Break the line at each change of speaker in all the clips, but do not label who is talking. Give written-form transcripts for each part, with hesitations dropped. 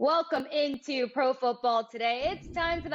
Welcome into Pro Football Today. It's time for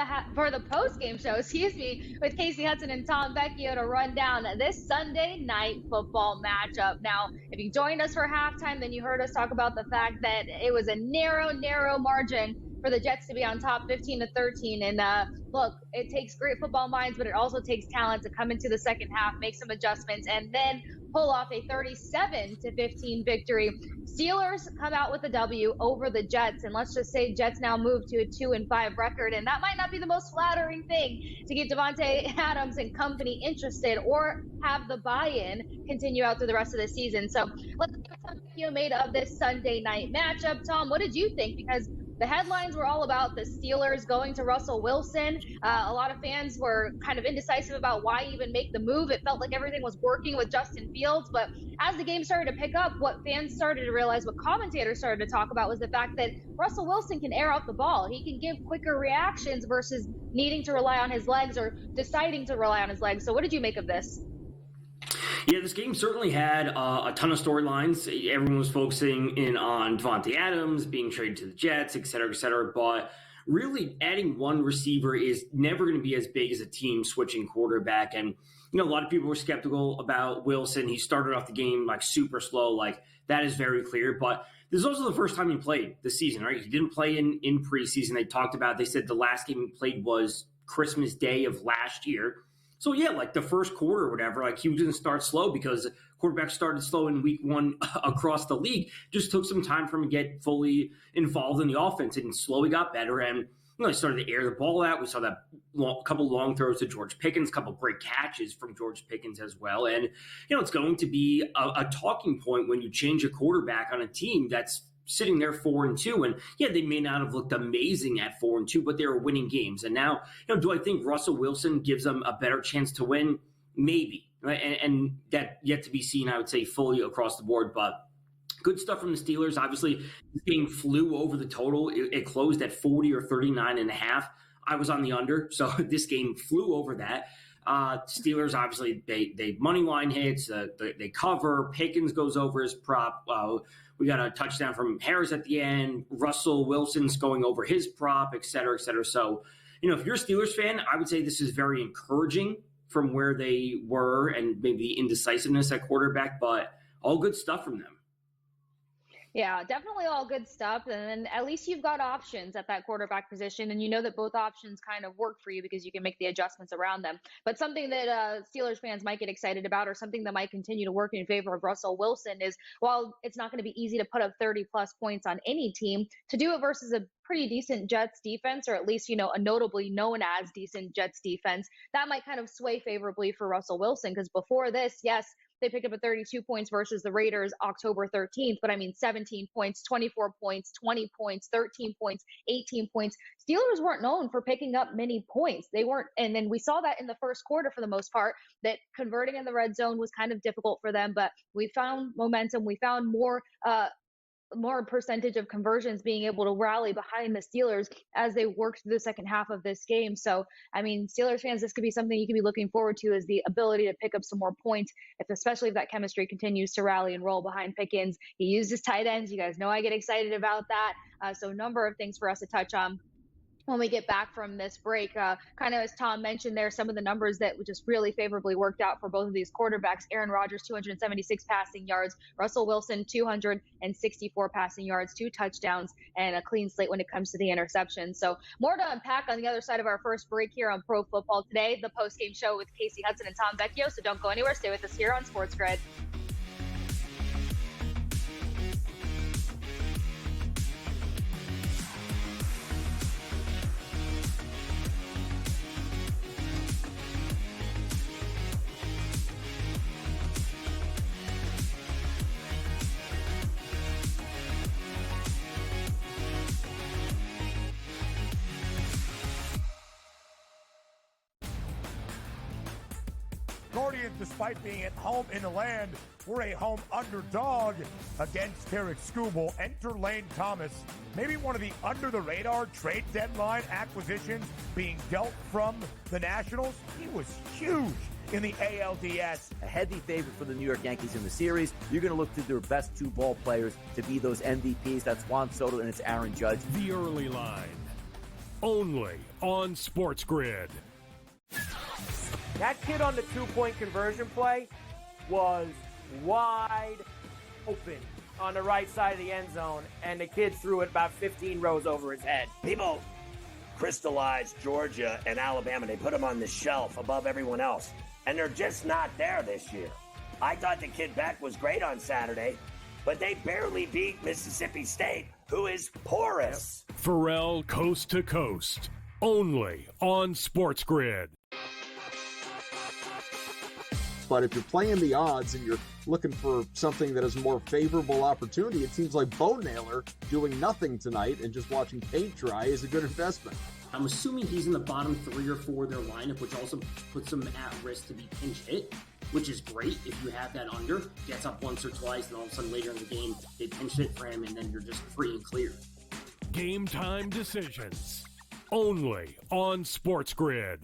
the post-game show, with Kasey Hudson and Tom Vecchio to run down this Sunday night football matchup. Now, if you joined us for halftime, then you heard us talk about the fact that it was a narrow margin for the Jets to be on top 15-13. And look, it takes great football minds, but it also takes talent to come into the second half, make some adjustments, and then pull off a 37-15 victory. Steelers come out with a W over the Jets, and let's just say Jets now move to a 2-5 record, and that might not be the most flattering thing to get Davante Adams and company interested or have the buy-in continue out through the rest of the season. So let's get some video made of this Sunday night matchup. Tom, what did you think? Because the headlines were all about the Steelers going to Russell Wilson. A lot of fans were kind of indecisive about why even make the move. It felt like everything was working with Justin Fields. But as the game started to pick up, what fans started to realize, what commentators started to talk about, was the fact that Russell Wilson can air out the ball. He can give quicker reactions versus needing to rely on his legs or deciding to rely on his legs. So what did you make of this?
Yeah, this game certainly had a ton of storylines. Everyone was focusing in on Davante Adams being traded to the Jets, et cetera, but really adding one receiver is never going to be as big as a team switching quarterback. And, a lot of people were skeptical about Wilson. He started off the game like super slow, like that is very clear. But this is also the first time he played this season, right? He didn't play in preseason. They said the last game he played was Christmas Day of last year. So, yeah, like the first quarter or whatever, like he was going to start slow because quarterbacks started slow in week one across the league. Just took some time for him to get fully involved in the offense and slowly got better. And, he started to air the ball out. We saw that couple long throws to George Pickens, couple great catches from George Pickens as well. And, it's going to be a talking point when you change a quarterback on a team that's sitting there 4-2, and yeah, they may not have looked amazing at 4-2, but they were winning games. And now, do I think Russell Wilson gives them a better chance to win? Maybe, right? And that yet to be seen, I would say, fully across the board. But good stuff from the Steelers. Obviously, this game flew over the total. It closed at 40 or 39.5. I was on the under, so this game flew over that. Steelers, obviously, they money line hits, they cover. Pickens goes over his prop. We got a touchdown from Harris at the end. Russell Wilson's going over his prop, et cetera, et cetera. So, if you're a Steelers fan, I would say this is very encouraging from where they were and maybe the indecisiveness at quarterback, but all good stuff from them.
Yeah, definitely all good stuff. And then at least you've got options at that quarterback position, and you know that both options kind of work for you because you can make the adjustments around them. But something that Steelers fans might get excited about, or something that might continue to work in favor of Russell Wilson, is while it's not going to be easy to put up 30-plus points on any team, to do it versus a pretty decent Jets defense, or at least, a notably known as decent Jets defense, that might kind of sway favorably for Russell Wilson. Because before this, yes, they picked up a 32 points versus the Raiders October 13th, but 17 points, 24 points, 20 points, 13 points, 18 points. Steelers weren't known for picking up many points. They weren't. And then we saw that in the first quarter for the most part, that converting in the red zone was kind of difficult for them, but we found momentum. We found more percentage of conversions being able to rally behind the Steelers as they worked through the second half of this game. So, Steelers fans, this could be something you can be looking forward to, is the ability to pick up some more points, especially if that chemistry continues to rally and roll behind Pickens. He used his tight ends. You guys know I get excited about that. So a number of things for us to touch on when we get back from this break. Kind of as Tom mentioned there, some of the numbers that just really favorably worked out for both of these quarterbacks. Aaron Rodgers, 276 passing yards. Russell Wilson, 264 passing yards, 2 touchdowns, and a clean slate when it comes to the interception. So more to unpack on the other side of our first break here on Pro Football Today, the post-game show with Kasey Hudson and Tom Vecchio. So don't go anywhere. Stay with us here on SportsGrid.
Guardians, despite being at home in the land, were a home underdog against Tarek Skubal. Enter Lane Thomas, maybe one of the under-the-radar trade deadline acquisitions being dealt from the Nationals. He was huge in the ALDS.
A heavy favorite for the New York Yankees in the series. You're going to look to their best two ball players to be those MVPs. That's Juan Soto and it's Aaron Judge.
The Early Line, only on SportsGrid.
That kid on the two-point conversion play was wide open on the right side of the end zone, and the kid threw it about 15 rows over his head.
People crystallized Georgia and Alabama. They put them on the shelf above everyone else, and they're just not there this year. I thought the kid Beck was great on Saturday, but they barely beat Mississippi State, who is porous.
Pharrell Coast to Coast, only on SportsGrid.
But if you're playing the odds and you're looking for something that is a more favorable opportunity, it seems like Bo Naylor doing nothing tonight and just watching paint dry is a good investment.
I'm assuming he's in the bottom 3 or 4 of their lineup, which also puts him at risk to be pinch hit, which is great if you have that under. Gets up once or twice, and all of a sudden later in the game, they pinch hit for him, and then you're just free and clear.
Game time decisions, only on SportsGrid.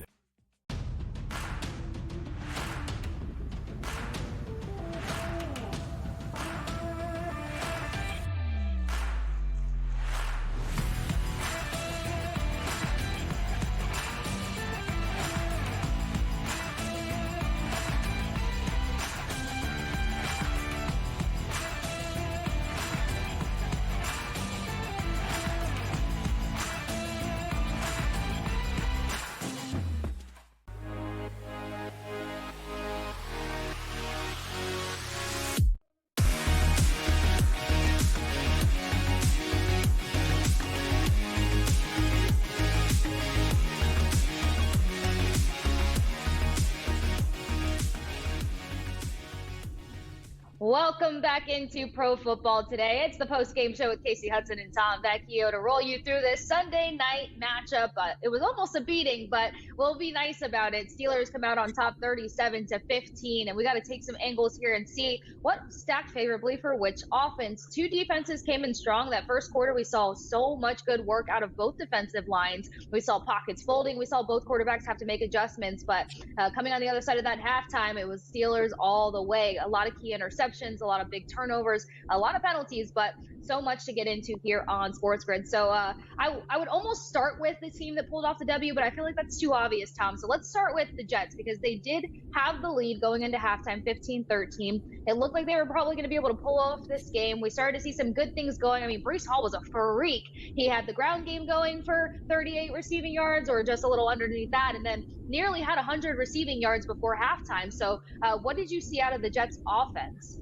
Welcome back into Pro Football Today. It's the post-game show with Kasey Hudson and Tom Vecchio to roll you through this Sunday night matchup. It was almost a beating, but we'll be nice about it. Steelers come out on top 37-15, and we got to take some angles here and see what stacked favorably for which offense. Two defenses came in strong. That first quarter, we saw so much good work out of both defensive lines. We saw pockets folding. We saw both quarterbacks have to make adjustments, but coming on the other side of that halftime, it was Steelers all the way. A lot of key interceptions, a lot of big turnovers, a lot of penalties, but so much to get into here on SportsGrid. So I would almost start with the team that pulled off the W, but I feel like that's too obvious, Tom. So let's start with the Jets because they did have the lead going into halftime, 15-13. It looked like they were probably going to be able to pull off this game. We started to see some good things going. I mean, Breece Hall was a freak. He had the ground game going for 38 receiving yards or just a little underneath that, and then nearly had 100 receiving yards before halftime. So what did you see out of the Jets offense?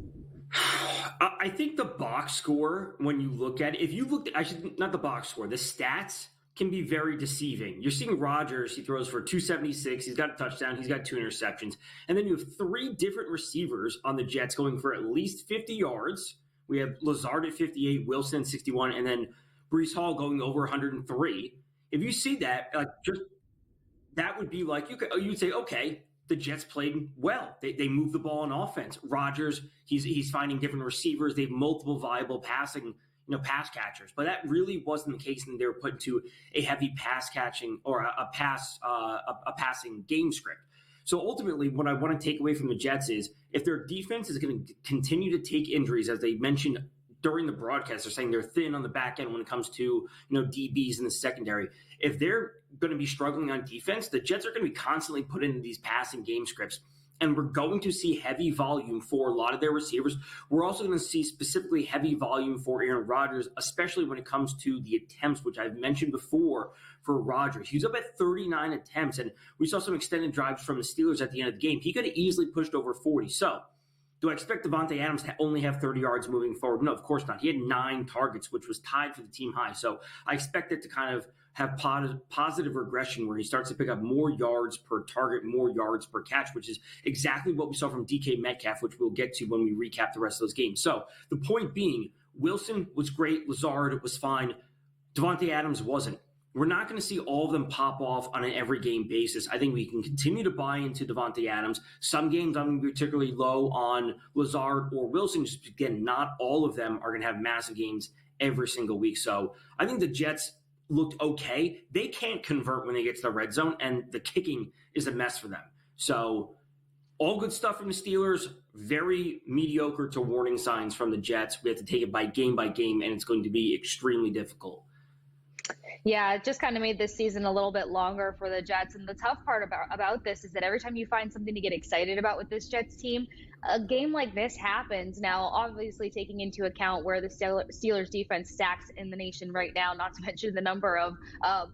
I think the box score, when you look at it, if you looked at, not the box score, the stats can be very deceiving. You're seeing Rodgers, he throws for 276, he's got a touchdown, he's got 2 interceptions. And then you have 3 different receivers on the Jets going for at least 50 yards. We have Lazard at 58, Wilson at 61, and then Breece Hall going over 103. If you see that, just that would be like, you'd say, okay, the Jets played well. They moved the ball on offense. Rodgers, he's finding different receivers. They have multiple viable pass catchers. But that really wasn't the case, and they were put into a heavy pass catching or a passing game script. So ultimately, what I want to take away from the Jets is if their defense is going to continue to take injuries, as they mentioned during the broadcast, they're saying they're thin on the back end when it comes to DBs in the secondary. If they're going to be struggling on defense, the Jets are going to be constantly put into these passing game scripts, and we're going to see heavy volume for a lot of their receivers. We're also going to see specifically heavy volume for Aaron Rodgers, especially when it comes to the attempts, which I've mentioned before for Rodgers. He's up at 39 attempts, and we saw some extended drives from the Steelers at the end of the game. He could have easily pushed over 40. So do I expect Davante Adams to only have 30 yards moving forward? No, of course not. He had 9 targets, which was tied for the team high. So I expect it to kind of have positive regression where he starts to pick up more yards per target, more yards per catch, which is exactly what we saw from DK Metcalf, which we'll get to when we recap the rest of those games. So the point being, Wilson was great. Lazard was fine. Davante Adams wasn't. we're not going to see all of them pop off on an every game basis. I think we can continue to buy into Davante Adams. Some games I'm going to be particularly low on Lazard or Wilson. Just again, not all of them are going to have massive games every single week. So I think the Jets looked okay. They can't convert when they get to the red zone, and the kicking is a mess for them. So all good stuff from the Steelers, very mediocre to warning signs from the Jets. We have to take it by game, and it's going to be extremely difficult.
Yeah, it just kind of made this season a little bit longer for the Jets. And the tough part about this is that every time you find something to get excited about with this Jets team, a game like this happens. Now, obviously taking into account where the Steelers defense stacks in the nation right now, not to mention the number of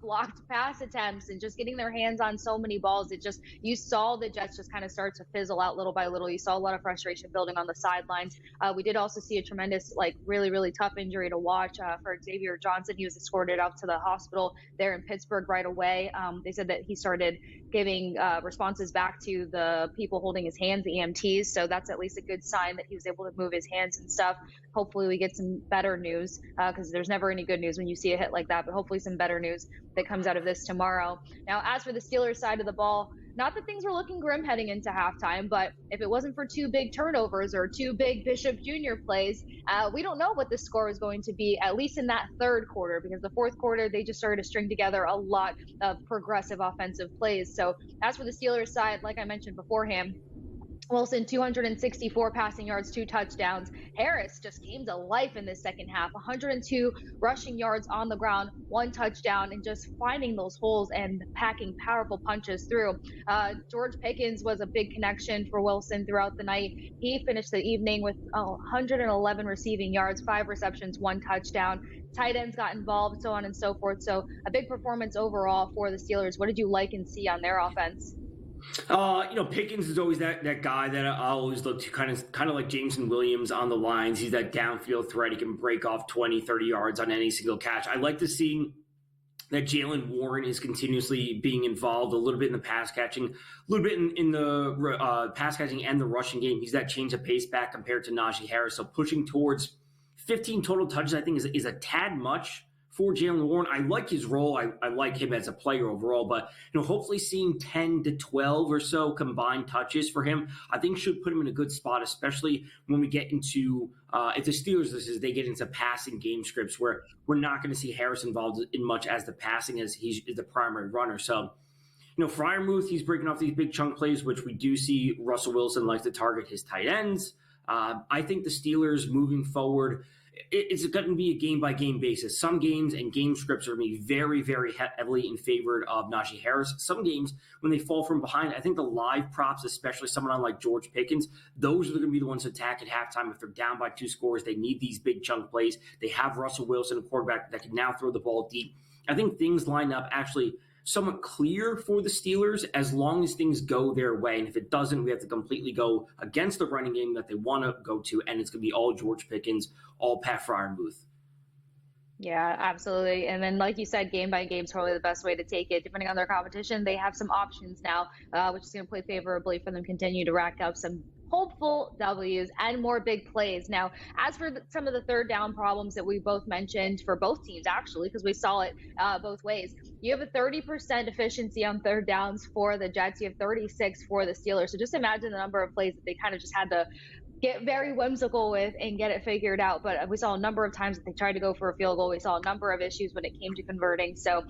blocked pass attempts and just getting their hands on so many balls. You saw the Jets just kind of start to fizzle out little by little. You saw a lot of frustration building on the sidelines. We did also see a tremendous, really, really tough injury to watch for Xavier Johnson. He was escorted out to the hospital there in Pittsburgh right away. They said that he started giving responses back to the people holding his hands, the EMTs. So that's at least a good sign that he was able to move his hands and stuff. Hopefully we get some better news because there's never any good news when you see a hit like that, but hopefully some better news that comes out of this tomorrow. Now, as for the Steelers side of the ball, not that things were looking grim heading into halftime, but if it wasn't for two big turnovers or two big Bishop Jr. plays, we don't know what the score is going to be, at least in that third quarter, because the fourth quarter, they just started to string together a lot of progressive offensive plays. So as for the Steelers side, like I mentioned beforehand, Wilson, 264 passing yards, 2 touchdowns. Harris just came to life in the second half, 102 rushing yards on the ground, 1 touchdown, and just finding those holes and packing powerful punches through. George Pickens was a big connection for Wilson throughout the night. He finished the evening with 111 receiving yards, 5 receptions, 1 touchdown. Tight ends got involved, so on and so forth. So a big performance overall for the Steelers. What did you like and see on their offense?
Pickens is always that guy that I always look to, kind of like Jameson Williams on the lines. He's that downfield threat. He can break off 20, 30 yards on any single catch. I like to see that Jalen Warren is continuously being involved a little bit in the pass catching, a little bit in the pass catching and the rushing game. He's that change of pace back compared to Najee Harris. So pushing towards 15 total touches, I think, is a tad much for Jalen Warren. I like his role. I like him as a player overall, but hopefully seeing 10 to 12 or so combined touches for him, I think should put him in a good spot, especially when we get into if the Steelers they get into passing game scripts where we're not going to see Harris involved in much as the passing as he's the primary runner. So, Freiermuth, he's breaking off these big chunk plays, which we do see Russell Wilson likes to target his tight ends. I think the Steelers moving forward, it's going to be a game-by-game basis. Some games and game scripts are going to be very, very heavily in favor of Najee Harris. Some games, when they fall from behind, I think the live props, especially someone like George Pickens, those are going to be the ones to attack at halftime. If they're down by 2 scores, they need these big chunk plays. They have Russell Wilson, a quarterback that can now throw the ball deep. I think things line up actually somewhat clear for the Steelers as long as things go their way. And if it doesn't, we have to completely go against the running game that they want to go to, and it's going to be all George Pickens, all Pat Freiermuth.
Yeah, absolutely. And then, like you said, game by game is probably the best way to take it. Depending on their competition, they have some options now, which is going to play favorably for them to continue to rack up some hopeful W's and more big plays. Now, as for some of the third down problems that we both mentioned for both teams, actually, because we saw it both ways, you have a 30% efficiency on third downs for the Jets. You have 36 for the Steelers. So just imagine the number of plays that they kind of just had to get very whimsical with and get it figured out. But we saw a number of times that they tried to go for a field goal. We saw a number of issues when it came to converting. So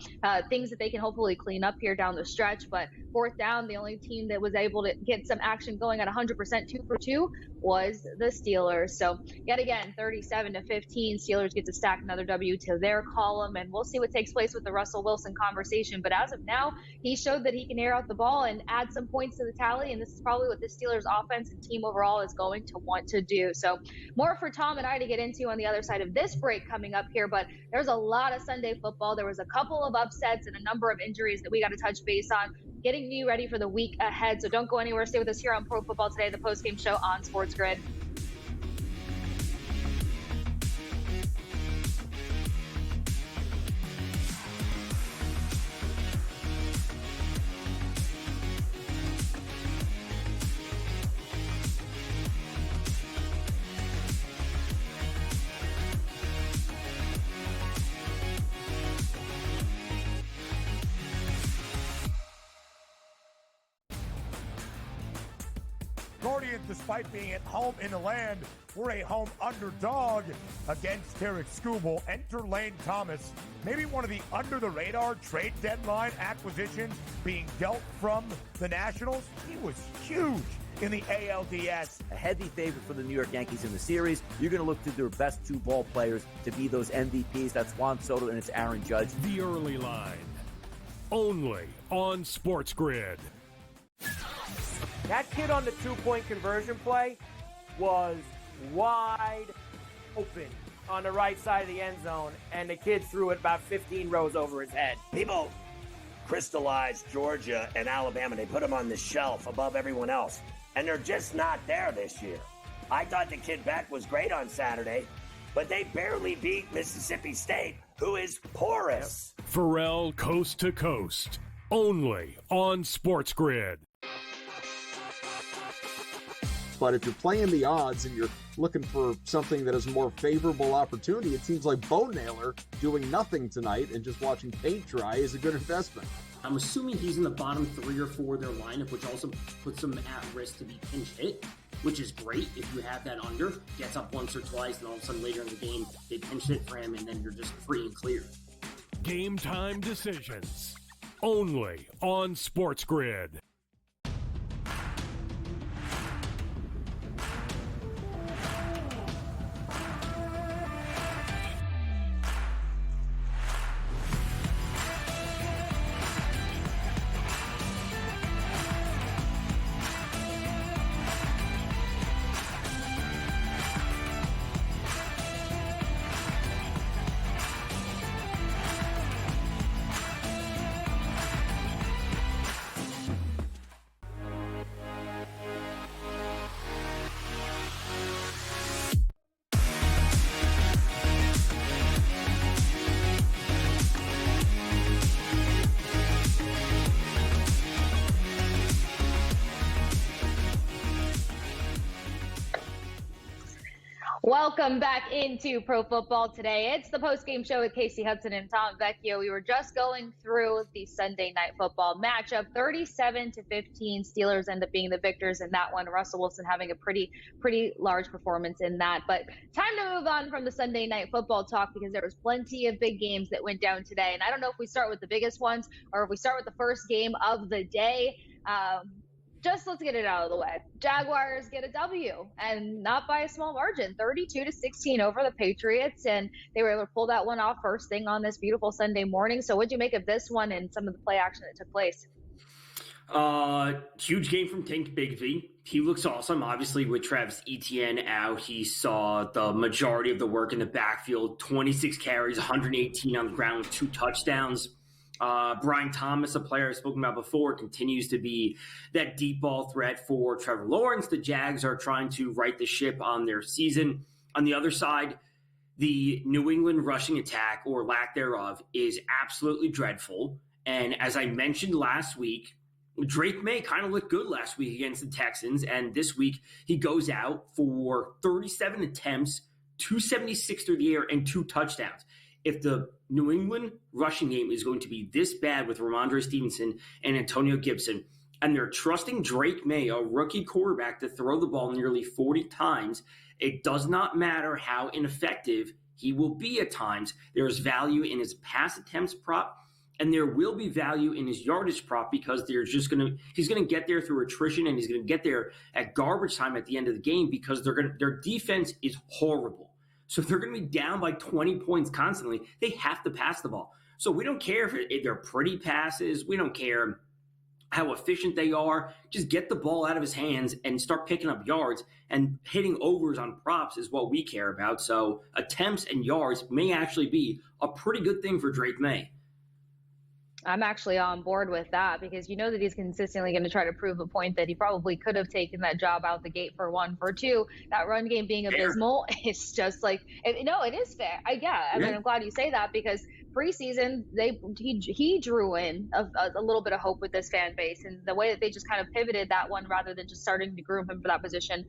things that they can hopefully clean up here down the stretch. But fourth down, the only team that was able to get some action going at 100% 2 for 2 was the Steelers. So yet again, 37-15, Steelers get to stack another W to their column. And we'll see what takes place with the Russell Wilson conversation. But as of now, he showed that he can air out the ball and add some points to the tally. And this is probably what the Steelers offense and team overall is going to want to do. So more for Tom and I to get into on the other side of this break coming up here, but there's a lot of Sunday football. There was a couple of upsets and a number of injuries that we got to touch base on, getting you ready for the week ahead. So don't go anywhere. Stay with us here on Pro Football Today, the postgame show on SportsGrid.
Guardians, despite being at home in the land, were a home underdog against Tarek Skubal. Enter Lane Thomas, maybe one of the under-the-radar trade deadline acquisitions being dealt from the Nationals. He was huge in the ALDS.
A heavy favorite for the New York Yankees in the series. You're going to look to their best two ball players to be those MVPs. That's Juan Soto and it's Aaron Judge.
The Early Line, only on SportsGrid.
That kid on the two-point conversion play was wide open on the right side of the end zone, and the kid threw it about 15 rows over his head.
People crystallized Georgia and Alabama. They put them on the shelf above everyone else, and they're just not there this year. I thought the kid Beck was great on Saturday, but they barely beat Mississippi State, who is porous.
Pharrell Coast to Coast, only on SportsGrid.
But if you're playing the odds and you're looking for something that is a more favorable opportunity, it seems like Bo Naylor doing nothing tonight and just watching paint dry is a good investment.
I'm assuming he's in the bottom 3 or 4 of their lineup, which also puts him at risk to be pinch hit, which is great if you have that under. Gets up once or twice, and all of a sudden later in the game, they pinch hit for him, and then you're just free and clear.
Game time decisions, only on SportsGrid.
Welcome back into Pro Football Today. It's the post-game show with Kasey Hudson and Tom Vecchio. We were just going through the Sunday Night Football matchup. 37-15, Steelers end up being the victors in that one. Russell Wilson having a pretty large performance in that. But time to move on from the Sunday Night Football talk because there was plenty of big games that went down today. And I don't know if we start with the biggest ones or if we start with the first game of the day. Just let's get it out of the way. Jaguars get a W, and not by a small margin, 32-16 over the Patriots, and they were able to pull that one off first thing on this beautiful Sunday morning. So what'd you make of this one and some of the play action that took place?
Huge game from Tank Bigsby. He looks awesome. Obviously, with Travis Etienne out, he saw the majority of the work in the backfield, 26 carries, 118 on the ground with 2 touchdowns. Brian Thomas, a player I've spoken about before, continues to be that deep ball threat for Trevor Lawrence. The Jags are trying to right the ship on their season. On the other side, the New England rushing attack, or lack thereof, is absolutely dreadful. And as I mentioned last week, Drake May kind of looked good last week against the Texans, and this week he goes out for 37 attempts, 276 through the air, and 2 touchdowns. If the New England rushing game is going to be this bad with Ramondre Stevenson and Antonio Gibson, and they're trusting Drake May, a rookie quarterback, to throw the ball nearly 40 times, it does not matter how ineffective he will be at times. There's value in his pass attempts prop, and there will be value in his yardage prop because he's going to get there through attrition, and he's going to get there at garbage time at the end of the game because their defense is horrible. So if they're going to be down by 20 points constantly, they have to pass the ball. So we don't care if they're pretty passes. We don't care how efficient they are. Just get the ball out of his hands and start picking up yards, and hitting overs on props is what we care about. So attempts and yards may actually be a pretty good thing for Drake May.
I'm actually on board with that because you know that he's consistently going to try to prove a point that he probably could have taken that job out the gate for one. For two, that run game being abysmal, it's just like, no, it is fair. I mean, I'm glad you say that because preseason, he drew in a little bit of hope with this fan base, and the way that they just kind of pivoted that one rather than just starting to groom him for that position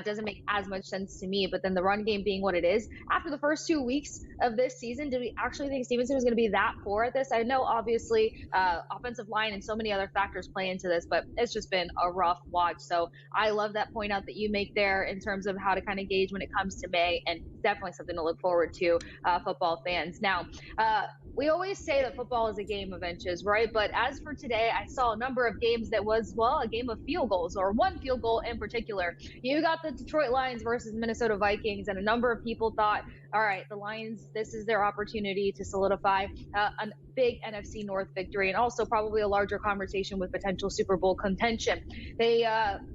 doesn't make as much sense to me. But then the run game being what it is, after the first 2 weeks of this season, did we actually think Stevenson was going to be that poor at this? I know obviously offensive line and so many other factors play into this, but it's just been a rough watch. So I love that point out that you make there in terms of how to kind of gauge when it comes to May, and definitely something to look forward to, football fans. Now, we always say that football is a game of inches, right? But as for today, I saw a number of games that was, well, a game of field goals, or one field goal in particular. You got the Detroit Lions versus Minnesota Vikings, and a number of people thought, all right, the Lions, this is their opportunity to solidify a big NFC North victory, and also probably a larger conversation with potential Super Bowl contention. They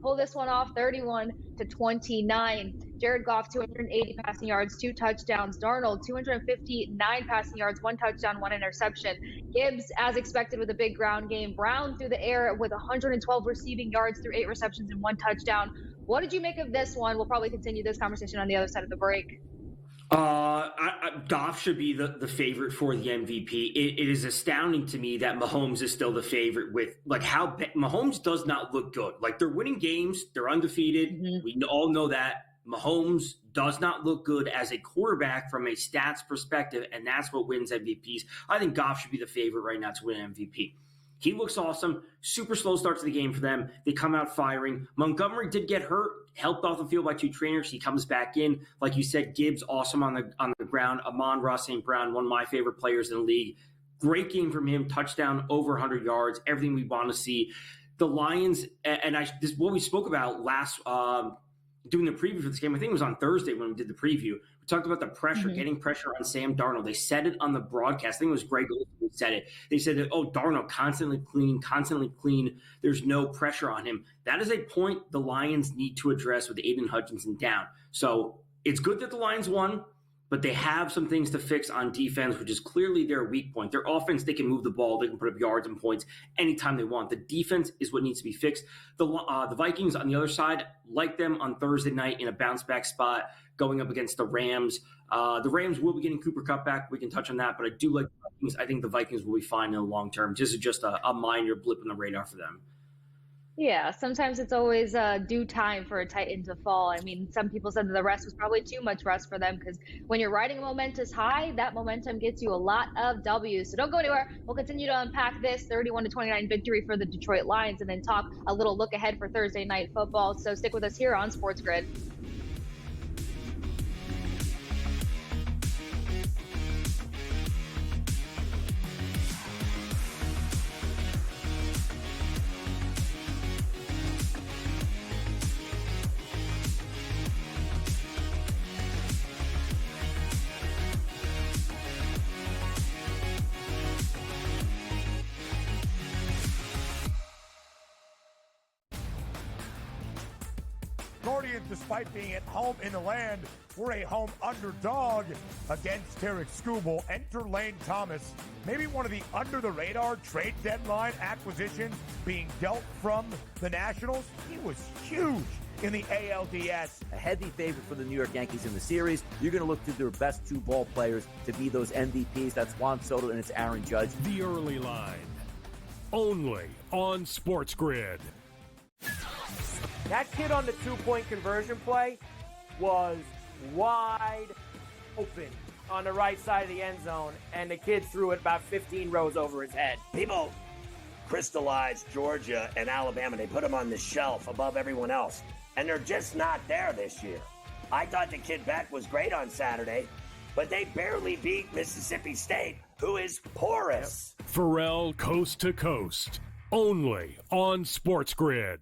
pull this one off 31-29. Jared Goff, 280 passing yards, 2 touchdowns. Darnold, 259 passing yards, 1 touchdown, 1 interception. Gibbs, as expected, with a big ground game. Brown through the air with 112 receiving yards through 8 receptions and 1 touchdown. What did you make of this one? We'll probably continue this conversation on the other side of the break.
Goff should be the favorite for the MVP. It is astounding to me that Mahomes is still the favorite with how Mahomes does not look good. They're winning games. They're undefeated. Mm-hmm. We all know that. Mahomes does not look good as a quarterback from a stats perspective, and that's what wins MVPs. I think Goff should be the favorite right now to win MVP. He looks awesome. Super slow start to the game for them. They come out firing. Montgomery did get hurt, helped off the field by 2 trainers. He comes back in. Like you said, Gibbs, awesome on the ground. Amon-Ra St. Brown, one of my favorite players in the league. Great game from him. Touchdown, over 100 yards. Everything we want to see. The Lions, and this what we spoke about last doing the preview for this game. I think it was on Thursday when we did the preview. We talked about the pressure, getting pressure on Sam Darnold. They said it on the broadcast. I think it was Greg who said it. They said that, Darnold constantly clean. There's no pressure on him. That is a point the Lions need to address with Aiden Hutchinson down. So it's good that the Lions won, but they have some things to fix on defense, which is clearly their weak point. Their offense, they can move the ball. They can put up yards and points anytime they want. The defense is what needs to be fixed. The Vikings on the other side, like them on Thursday night in a bounce-back spot going up against the Rams. The Rams will be getting Cooper Kupp back. We can touch on that, but I do like the Vikings. I think the Vikings will be fine in the long term. This is just a minor blip in the radar for them.
Yeah, sometimes it's always due time for a Titan to fall. I mean, some people said that the rest was probably too much rest for them because when you're riding a momentous high, that momentum gets you a lot of W's. So don't go anywhere. We'll continue to unpack this 31-29 victory for the Detroit Lions and then talk a little look ahead for Thursday night football. So stick with us here on SportsGrid.
Guardians, despite being at home in the land, were a home underdog against Tarek Skubal. Enter Lane Thomas, maybe one of the under-the-radar trade deadline acquisitions being dealt from the Nationals. He was huge in the ALDS.
A heavy favorite for the New York Yankees in the series. You're going to look to their best 2 ball players to be those MVPs. That's Juan Soto and it's Aaron Judge.
The Early Line, only on SportsGrid.
That kid on the 2-point conversion play was wide open on the right side of the end zone, and the kid threw it about 15 rows over his head.
People crystallize Georgia and Alabama. They put them on the shelf above everyone else, and they're just not there this year. I thought the kid Beck was great on Saturday, but they barely beat Mississippi State, who is porous.
Pharrell Coast to Coast, only on SportsGrid.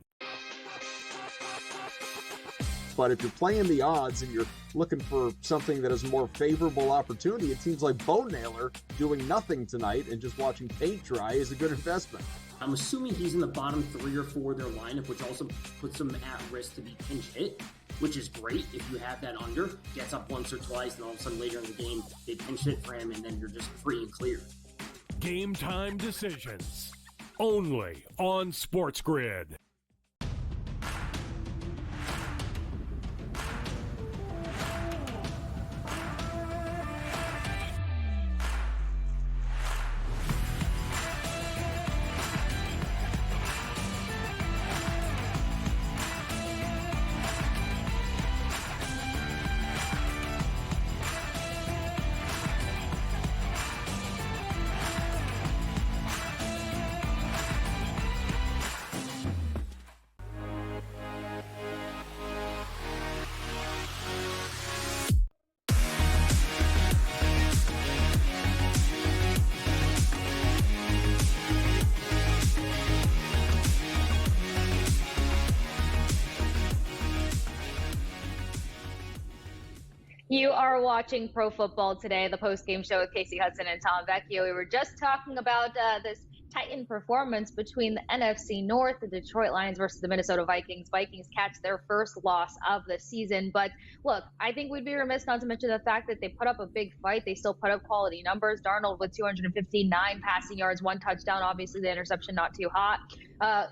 But if you're playing the odds and you're looking for something that is a more favorable opportunity, it seems like Bo Naylor doing nothing tonight and just watching paint dry is a good investment.
I'm assuming he's in the bottom 3 or 4 of their lineup, which also puts him at risk to be pinch hit, which is great if you have that under. Gets up once or twice, and all of a sudden later in the game, they pinch hit for him, and then you're just free and clear.
Game time decisions, only on SportsGrid.
You are watching Pro Football Today, the post-game show with Kasey Hudson and Tom Vecchio. We were just talking about this Titan performance between the NFC North, the Detroit Lions versus the Minnesota Vikings. Vikings catch their first loss of the season. But look, I think we'd be remiss not to mention the fact that they put up a big fight. They still put up quality numbers. Darnold with 259 passing yards, 1 touchdown. Obviously, the interception not too hot.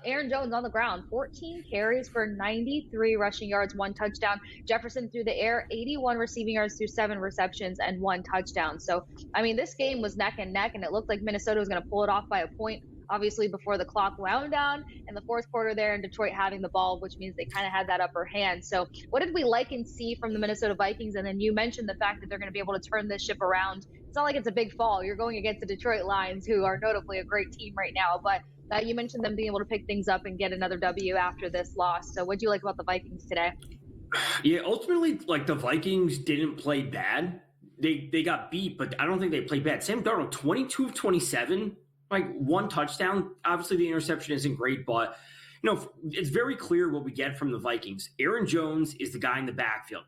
Aaron Jones on the ground, 14 carries for 93 rushing yards, 1 touchdown. Jefferson through the air, 81 receiving yards through 7 receptions and 1 touchdown. So, I mean, this game was neck and neck, and it looked like Minnesota was going to pull it off by a point, obviously, before the clock wound down in the fourth quarter there, and Detroit having the ball, which means they kind of had that upper hand. So what did we like and see from the Minnesota Vikings? And then you mentioned the fact that they're going to be able to turn this ship around. It's not like it's a big fall. You're going against the Detroit Lions, who are notably a great team right now, but you mentioned them being able to pick things up and get another W after this loss. So what do you like about the Vikings today?
Yeah, ultimately, like, the Vikings didn't play bad. They got beat, but I don't think they played bad. Sam Darnold, 22 of 27, like 1 touchdown. Obviously, the interception isn't great, but it's very clear what we get from the Vikings. Aaron Jones is the guy in the backfield.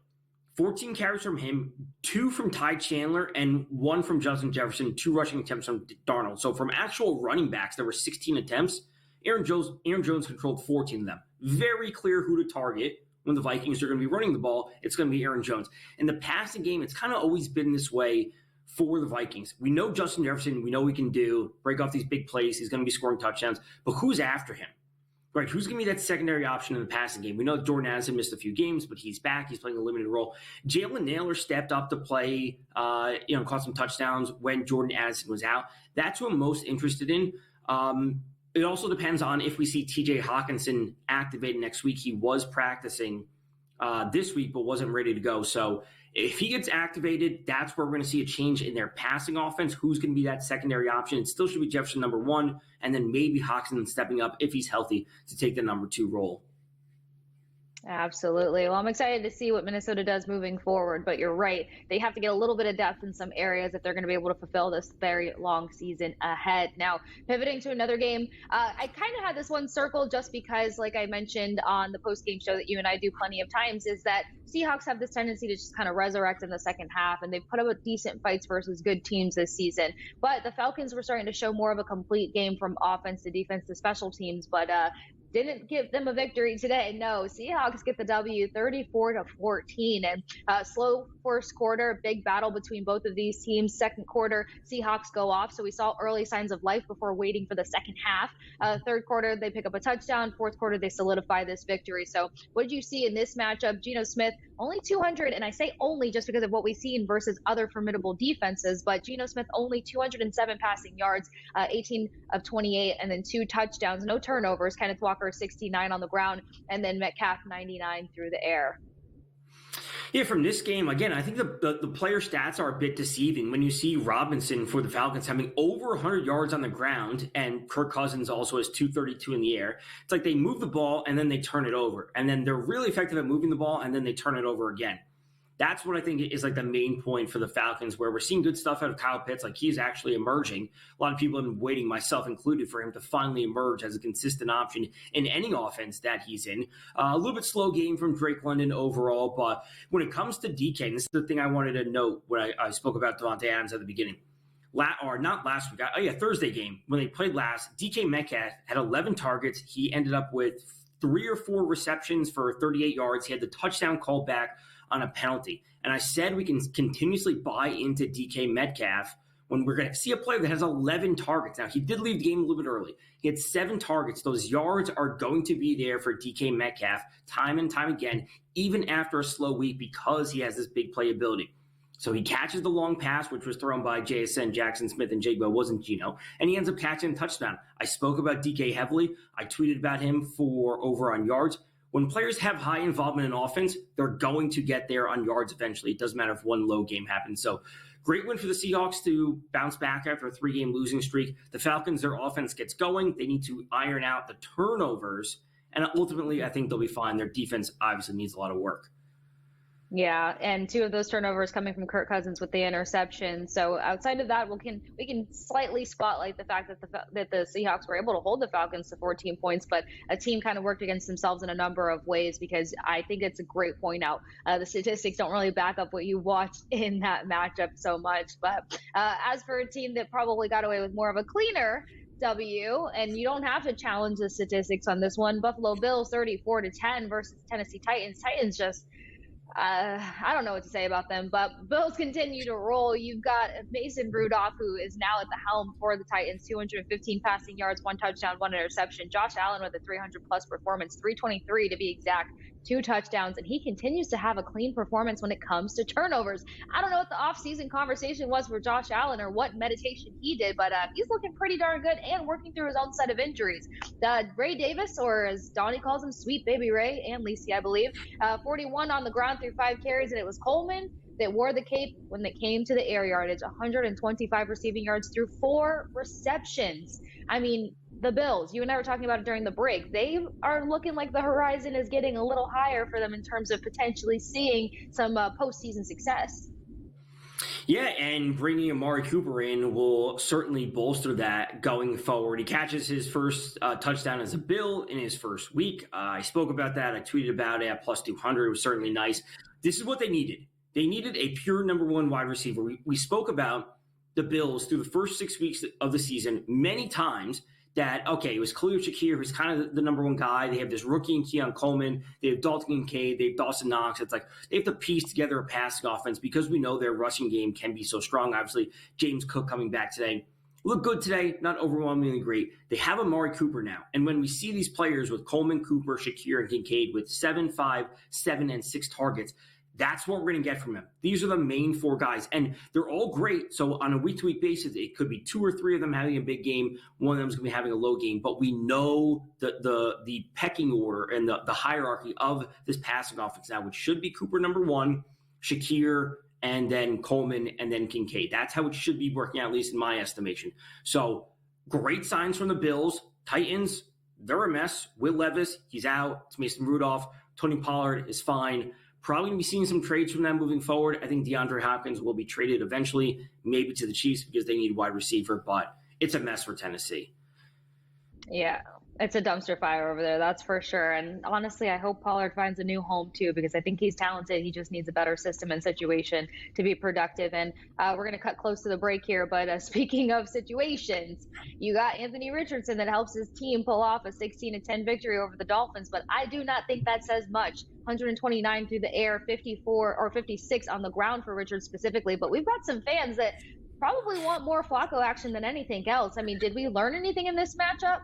14 carries from him, 2 from Ty Chandler, and 1 from Justin Jefferson, 2 rushing attempts from Darnold. So from actual running backs, there were 16 attempts. Aaron Jones controlled 14 of them. Very clear who to target when the Vikings are going to be running the ball. It's going to be Aaron Jones. In the passing game, it's kind of always been this way for the Vikings. We know Justin Jefferson, we know he can break off these big plays. He's going to be scoring touchdowns, but who's after him? Right, who's going to be that secondary option in the passing game? We know Jordan Addison missed a few games, but he's back. He's playing a limited role. Jalen Nailor stepped up to play, caught some touchdowns when Jordan Addison was out. That's who I'm most interested in. It also depends on if we see TJ Hawkinson activated next week. He was practicing this week, but wasn't ready to go. So if he gets activated, that's where we're going to see a change in their passing offense. Who's going to be that secondary option? It still should be Jefferson number 1, and then maybe Hawkinson stepping up if he's healthy to take the number 2 role.
Absolutely. Well, I'm excited to see what Minnesota does moving forward, but you're right. They have to get a little bit of depth in some areas if they're going to be able to fulfill this very long season ahead. Now, pivoting to another game, I kind of had this one circled just because, like I mentioned on the post-game show that you and I do plenty of times, is that Seahawks have this tendency to just kind of resurrect in the second half, and they've put up decent fights versus good teams this season. But the Falcons were starting to show more of a complete game from offense to defense to special teams, but didn't give them a victory today. No, Seahawks get the W 34-14, and slow first quarter, big battle between both of these teams. Second quarter, Seahawks go off. So we saw early signs of life before waiting for the second half. Third quarter, they pick up a touchdown. Fourth quarter, they solidify this victory. So what did you see in this matchup? Geno Smith, only 200, and I say only just because of what we've seen versus other formidable defenses, but Geno Smith only 207 passing yards, 18 of 28, and then 2 touchdowns, no turnovers. Kenneth Walker, 69 on the ground, and then Metcalf, 99 through the air.
Yeah, from this game, again, I think the player stats are a bit deceiving when you see Robinson for the Falcons having over 100 yards on the ground, and Kirk Cousins also has 232 in the air. It's like they move the ball and then they turn it over, and then they're really effective at moving the ball and then they turn it over again. That's what I think is like the main point for the Falcons, where we're seeing good stuff out of Kyle Pitts. Like, he's actually emerging. A lot of people have been waiting, myself included, for him to finally emerge as a consistent option in any offense that he's in. A little bit slow game from Drake London overall, but when it comes to DK, and this is the thing I wanted to note when I spoke about Davante Adams at the beginning. Thursday game, when they played last, DK Metcalf had 11 targets. He ended up with 3 or 4 receptions for 38 yards. He had the touchdown called back on a penalty. And I said we can continuously buy into DK Metcalf when we're going to see a player that has 11 targets. Now, he did leave the game a little bit early. He had 7 targets. Those yards are going to be there for DK Metcalf time and time again, even after a slow week, because he has this big playability. So he catches the long pass, which was thrown by JSN, Jackson Smith, and Jigba, wasn't Geno, and he ends up catching a touchdown. I spoke about DK heavily. I tweeted about him for over on yards. When players have high involvement in offense, they're going to get there on yards eventually. It doesn't matter if one low game happens. So great win for the Seahawks to bounce back after a 3-game losing streak. The Falcons, their offense gets going. They need to iron out the turnovers, and ultimately I think they'll be fine. Their defense obviously needs a lot of work.
Yeah, and two of those turnovers coming from Kirk Cousins with the interception. So outside of that, we can slightly spotlight the fact that the Seahawks were able to hold the Falcons to 14 points, but a team kind of worked against themselves in a number of ways, because I think it's a great point out. The statistics don't really back up what you watched in that matchup so much. But as for a team that probably got away with more of a cleaner W, and you don't have to challenge the statistics on this one, Buffalo Bills 34-10 versus Tennessee Titans. Titans just I don't know what to say about them, but Bills continue to roll. You've got Mason Rudolph, who is now at the helm for the Titans, 215 passing yards, 1 touchdown, 1 interception. Josh Allen with a 300-plus performance, 323 to be exact, 2 touchdowns, and he continues to have a clean performance when it comes to turnovers. I don't know what the offseason conversation was for Josh Allen or what meditation he did, but he's looking pretty darn good and working through his own set of injuries. Ray Davis, or as Donnie calls him, Sweet Baby Ray, and Lacey, I believe, 41 on the ground through 5 carries, and it was Coleman that wore the cape when it came to the air yardage. 125 receiving yards through 4 receptions. I mean, the Bills, you and I were talking about it during the break, they are looking like the horizon is getting a little higher for them in terms of potentially seeing some postseason success.
Yeah, and bringing Amari Cooper in will certainly bolster that going forward. He catches his first touchdown as a Bill in his first week. I spoke about that. I tweeted about it at plus 200. It was certainly nice. This is what they needed. They needed a pure number one wide receiver. We spoke about the Bills through the first 6 weeks of the season many times, that, okay, it was Khalil Shakir, who's kind of the number one guy. They have this rookie in Keon Coleman. They have Dalton Kincaid. They have Dawson Knox. It's like they have to piece together a passing offense because we know their rushing game can be so strong. Obviously, James Cook coming back today. Look good today, not overwhelmingly great. They have Amari Cooper now. And when we see these players with Coleman, Cooper, Shakir, and Kincaid with 7, 5, 7, and 6 targets, that's what we're going to get from them. These are the main 4 guys, and they're all great. So on a week-to-week basis, it could be 2 or 3 of them having a big game. One of them is going to be having a low game. But we know the pecking order and the hierarchy of this passing offense now, which should be Cooper number 1, Shakir, and then Coleman, and then Kincaid. That's how it should be working out, at least in my estimation. So great signs from the Bills. Titans, they're a mess. Will Levis, he's out. It's Mason Rudolph. Tony Pollard is fine. Probably going to be seeing some trades from them moving forward. I think DeAndre Hopkins will be traded eventually, maybe to the Chiefs because they need a wide receiver, but it's a mess for Tennessee.
Yeah, it's a dumpster fire over there, that's for sure. And honestly, I hope Pollard finds a new home too, because I think he's talented. He just needs a better system and situation to be productive. And we're going to cut close to the break here. But speaking of situations, you got Anthony Richardson that helps his team pull off a 16-10 victory over the Dolphins. But I do not think that says much. 129 through the air, 54 or 56 on the ground for Richards specifically. But we've got some fans that probably want more Flacco action than anything else. I mean, did we learn anything in this matchup?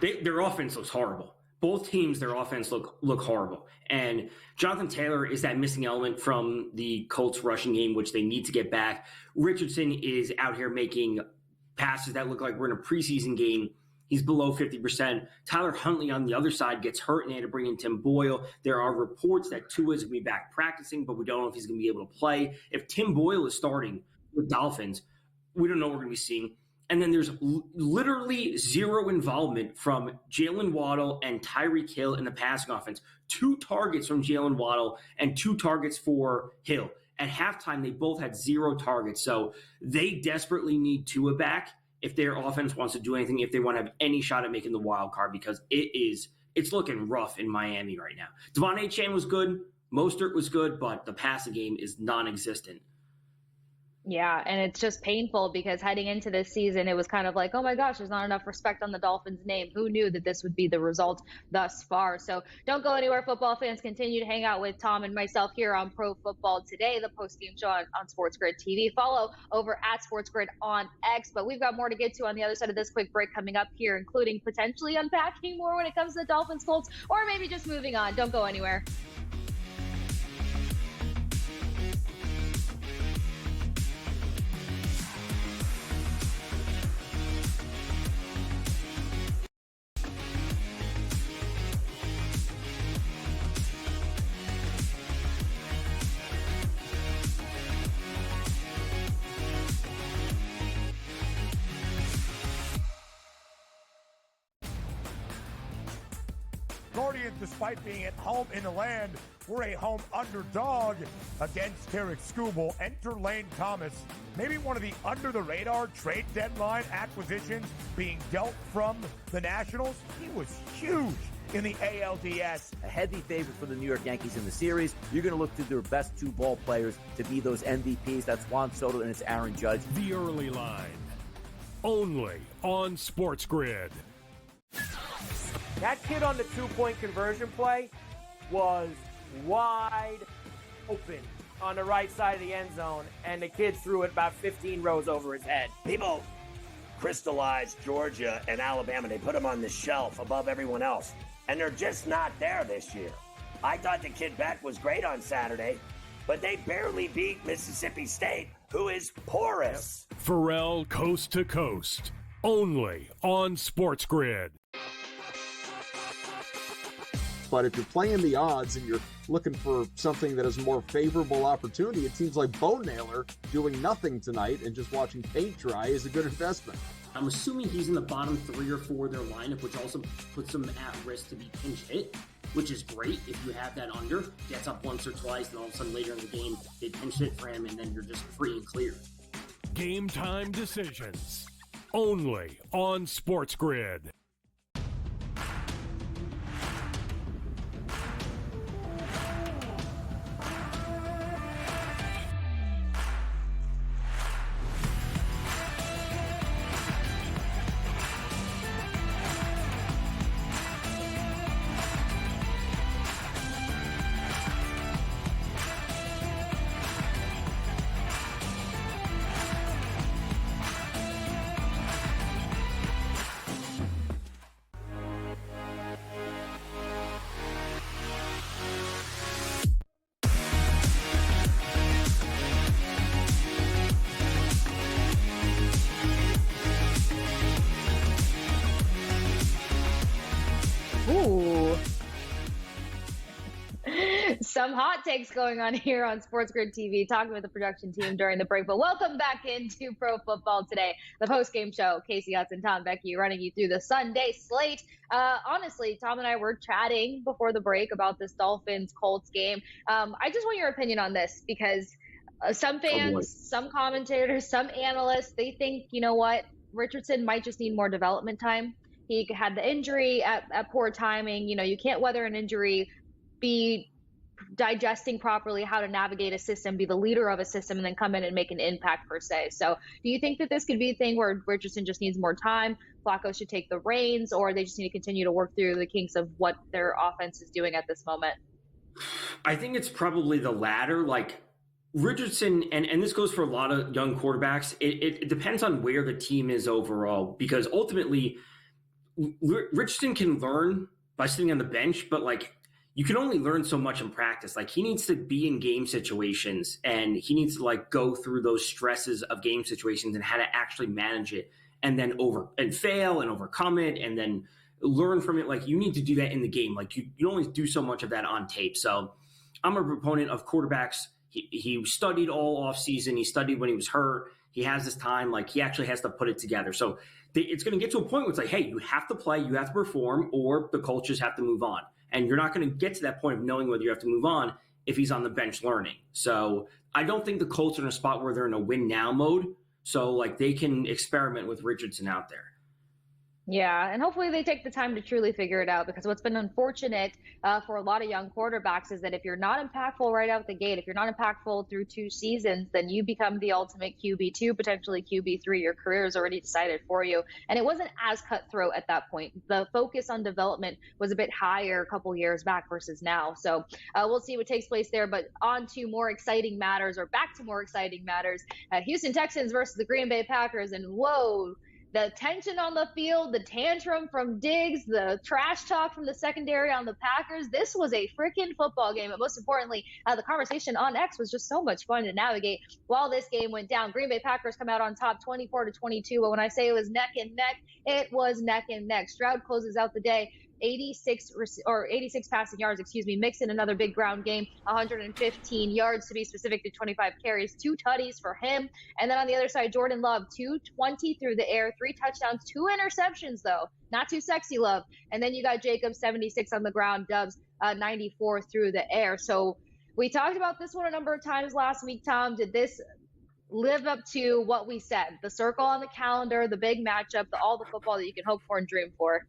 Their offense looks horrible. Both teams, their offense look horrible. And Jonathan Taylor is that missing element from the Colts rushing game, which they need to get back. Richardson is out here making passes that look like we're in a preseason game. He's below 50%. Tyler Huntley on the other side gets hurt, and they had to bring in Tim Boyle. There are reports that Tua is going to be back practicing, but we don't know if he's going to be able to play. If Tim Boyle is starting with Dolphins, we don't know what we're going to be seeing. And then there's literally zero involvement from Jalen Waddle and Tyreek Hill in the passing offense. 2 targets from Jalen Waddle and 2 targets for Hill. At halftime, they both had 0 targets. So they desperately need Tua back if their offense wants to do anything, if they want to have any shot at making the wild card, because it's looking rough in Miami right now. Devon Achane was good. Mostert was good, but the passing game is non-existent.
Yeah, and it's just painful because heading into this season, it was kind of like, oh my gosh, there's not enough respect on the Dolphins' name. Who knew that this would be the result thus far? So don't go anywhere, football fans. Continue to hang out with Tom and myself here on Pro Football Today, the post-game show on SportsGrid TV. Follow over at SportsGrid on X. But we've got more to get to on the other side of this quick break coming up here, including potentially unpacking more when it comes to the Dolphins, Colts, or maybe just moving on. Don't go anywhere.
Guardians, despite being at home in the land, were a home underdog against Tarek Skubal. Enter Lane Thomas, maybe one of the under-the-radar trade deadline acquisitions being dealt from the Nationals. He was huge in the ALDS.
A heavy favorite for the New York Yankees in the series. You're going to look to their best two ball players to be those MVPs. That's Juan Soto and it's Aaron Judge.
The Early Line, only on SportsGrid.
That kid on the two-point conversion play was wide open on the right side of the end zone, and the kid threw it about 15 rows over his head.
People crystallized Georgia and Alabama. They put them on the shelf above everyone else, and they're just not there this year. I thought the kid Beck was great on Saturday, but they barely beat Mississippi State, who is porous.
Pharrell Coast to Coast, only on SportsGrid.
But if you're playing the odds and you're looking for something that is a more favorable opportunity, it seems like Bo Naylor doing nothing tonight and just watching paint dry is a good investment.
I'm assuming he's in the bottom 3 or 4 of their lineup, which also puts him at risk to be pinch hit, which is great if you have that under. Gets up once or twice, and all of a sudden later in the game, they pinch hit for him, and then you're just free and clear.
Game time decisions, only on SportsGrid.
Ooh. Some hot takes going on here on SportsGrid TV, talking with the production team during the break. But welcome back into Pro Football Today, the post-game show. Kasey Hudson, Tom Vecchio running you through the Sunday slate. Honestly, Tom and I were chatting before the break about this Dolphins-Colts game. I just want your opinion on this because some fans, some commentators, some analysts, they think, you know what, Richardson might just need more development time. He had the injury at poor timing. You know, you can't weather an injury, be digesting properly how to navigate a system, be the leader of a system, and then come in and make an impact per se. So do you think that this could be a thing where Richardson just needs more time, Flacco should take the reins, or they just need to continue to work through the kinks of what their offense is doing at this moment?
I think it's probably the latter. Like Richardson, and this goes for a lot of young quarterbacks, it depends on where the team is overall, because ultimately Richardson can learn by sitting on the bench, but like you can only learn so much in practice. Like he needs to be in game situations and he needs to like go through those stresses of game situations and how to actually manage it and then fail and overcome it and then learn from it. Like you need to do that in the game. Like you only do so much of that on tape. So I'm a proponent of quarterbacks. He studied all off season. He studied when he was hurt. He has this time, like he actually has to put it together. So it's going to get to a point where it's like, hey, you have to play, you have to perform, or the coaches have to move on. And you're not going to get to that point of knowing whether you have to move on if he's on the bench learning. So I don't think the Colts are in a spot where they're in a win now mode. So like they can experiment with Richardson out there.
Yeah, and hopefully they take the time to truly figure it out, because what's been unfortunate for a lot of young quarterbacks is that if you're not impactful right out the gate, if you're not impactful through 2 seasons, then you become the ultimate QB2, potentially QB3. Your career is already decided for you. And it wasn't as cutthroat at that point. The focus on development was a bit higher a couple years back versus now. So we'll see what takes place there. But on to more exciting matters, or back to more exciting matters. Houston Texans versus the Green Bay Packers. And whoa, the tension on the field, the tantrum from Diggs, the trash talk from the secondary on the Packers. This was a freaking football game. And most importantly, the conversation on X was just so much fun to navigate while this game went down. Green Bay Packers come out on top 24-22. But when I say it was neck and neck, it was neck and neck. Stroud closes out the day 86 passing yards, Mixon another big ground game, 115 yards to be specific, to 25 carries, 2 tutties for him. And then on the other side, Jordan Love, 220 through the air, 3 touchdowns, 2 interceptions though, not too sexy Love. And then you got Jacobs, 76 on the ground, Dubs 94 through the air. So we talked about this one a number of times last week, Tom. Did this live up to what we said? The circle on the calendar, the big matchup, all the football that you can hope for and dream for.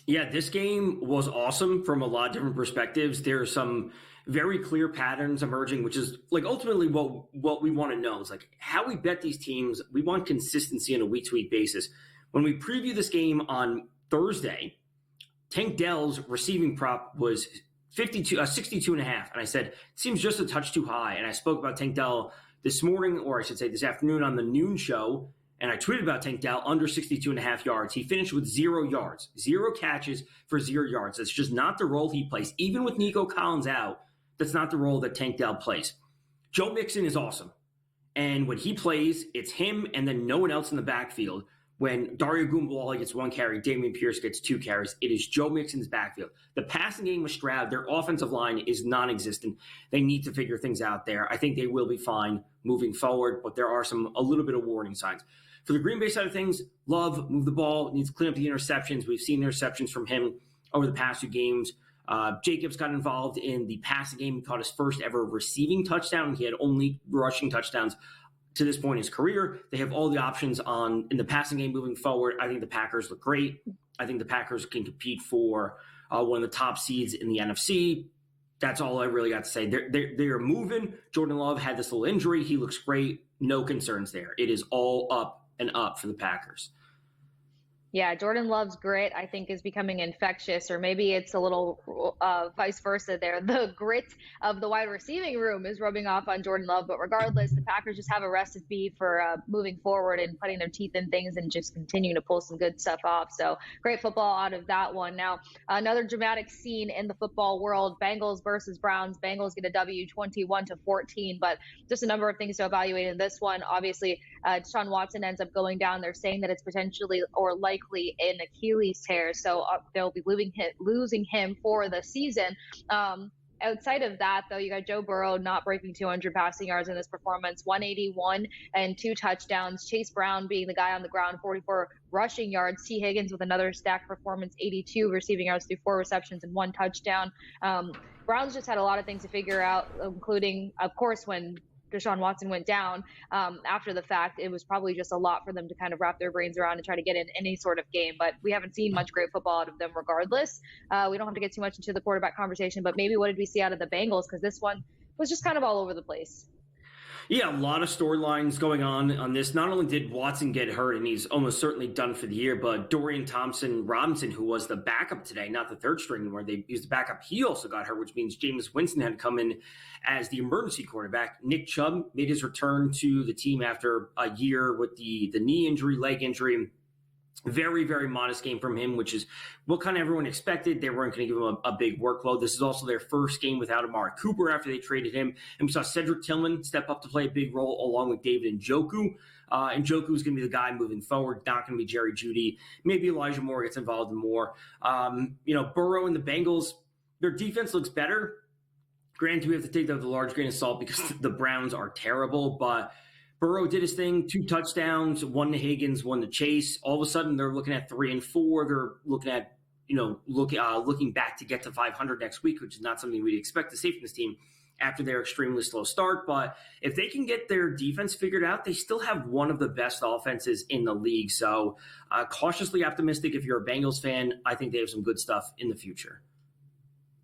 Yeah, this game was awesome from a lot of different perspectives. There are some very clear patterns emerging, which is like ultimately what we want to know. Is like how we bet these teams. We want consistency on a week-to-week basis. When we preview this game on Thursday, Tank Dell's receiving prop was 62.5. And I said, it seems just a touch too high. And I spoke about Tank Dell this morning, or I should say this afternoon on the noon show. And I tweeted about Tank Dell under 62.5 yards. He finished with 0 yards, 0 catches for 0 yards. That's just not the role he plays. Even with Nico Collins out, that's not the role that Tank Dell plays. Joe Mixon is awesome. And when he plays, it's him and then no one else in the backfield. When Dario Gumbalali gets 1 carry, Dameon Pierce gets 2 carries, it is Joe Mixon's backfield. The passing game with Stroud, their offensive line is non-existent. They need to figure things out there. I think they will be fine moving forward, but there are a little bit of warning signs. For the Green Bay side of things, Love, move the ball, needs to clean up the interceptions. We've seen interceptions from him over the past 2 games. Jacobs got involved in the passing game. He caught his first ever receiving touchdown. He had only rushing touchdowns to this point in his career. They have all the options in the passing game moving forward. I think the Packers look great. I think the Packers can compete for one of the top seeds in the NFC. That's all I really got to say. They're moving. Jordan Love had this little injury. He looks great. No concerns there. It is all up and up for the Packers.
Yeah, Jordan Love's grit, I think, is becoming infectious, or maybe it's a little vice versa there. The grit of the wide receiving room is rubbing off on Jordan Love, but regardless, the Packers just have a recipe for moving forward and putting their teeth in things and just continuing to pull some good stuff off. So great football out of that one. Now, another dramatic scene in the football world, Bengals versus Browns. Bengals get a W 21-14, but just a number of things to evaluate in this one. Obviously, Deshaun Watson ends up going down. They're saying that it's potentially or likely an Achilles tear, so they'll be losing him for the season. Outside of that, though, you got Joe Burrow not breaking 200 passing yards in this performance, 181 and 2 touchdowns. Chase Brown being the guy on the ground, 44 rushing yards. T. Higgins with another stacked performance, 82 receiving yards through 4 receptions and 1 touchdown. Browns just had a lot of things to figure out, including, of course, when Deshaun Watson went down after the fact. It was probably just a lot for them to kind of wrap their brains around and try to get in any sort of game, but we haven't seen much great football out of them regardless. We don't have to get too much into the quarterback conversation, but maybe what did we see out of the Bengals? Because this one was just kind of all over the place.
Yeah, a lot of storylines going on this. Not only did Watson get hurt, and he's almost certainly done for the year, but Dorian Thompson-Robinson, who was the backup today, not the third string anymore, he was the backup, he also got hurt, which means Jameis Winston had to come in as the emergency quarterback. Nick Chubb made his return to the team after a year with the knee injury, leg injury. Very, very modest game from him, which is what kind of everyone expected. They weren't going to give him a big workload. This is also their first game without Amari Cooper after they traded him. And we saw Cedric Tillman step up to play a big role along with David Njoku. And Njoku is going to be the guy moving forward, not going to be Jerry Jeudy. Maybe Elijah Moore gets involved more. Burrow and the Bengals, their defense looks better. Granted, we have to take that with a large grain of salt because the Browns are terrible, but Burrow did his thing, 2 touchdowns, 1 to Higgins, 1 to Chase. All of a sudden, they're looking at 3-4. They're looking at, looking back to get to 500 next week, which is not something we'd expect to see from this team after their extremely slow start. But if they can get their defense figured out, they still have one of the best offenses in the league. So cautiously optimistic if you're a Bengals fan. I think they have some good stuff in the future.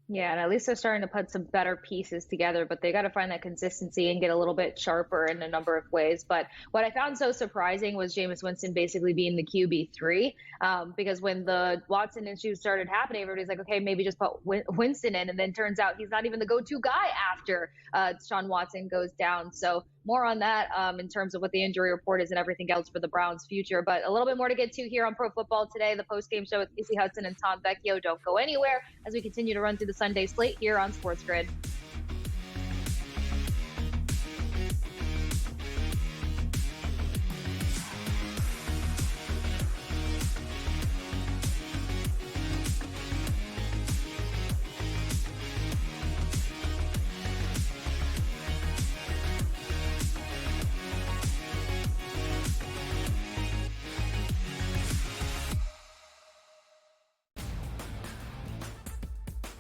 Yeah, and at least they're starting to put some better pieces together, but they got to find that consistency and get a little bit sharper in a number of ways. But what I found so surprising was Jameis Winston basically being the QB3, because when the Watson issue started happening, everybody's like, okay, maybe just put Winston in, and then turns out he's not even the go-to guy after Deshaun Watson goes down. So more on that in terms of what the injury report is and everything else for the Browns' future. But a little bit more to get to here on Pro Football Today, the post-game show with Kasey Hudson and Tom Vecchio. Don't go anywhere as we continue to run through the Sunday slate here on SportsGrid.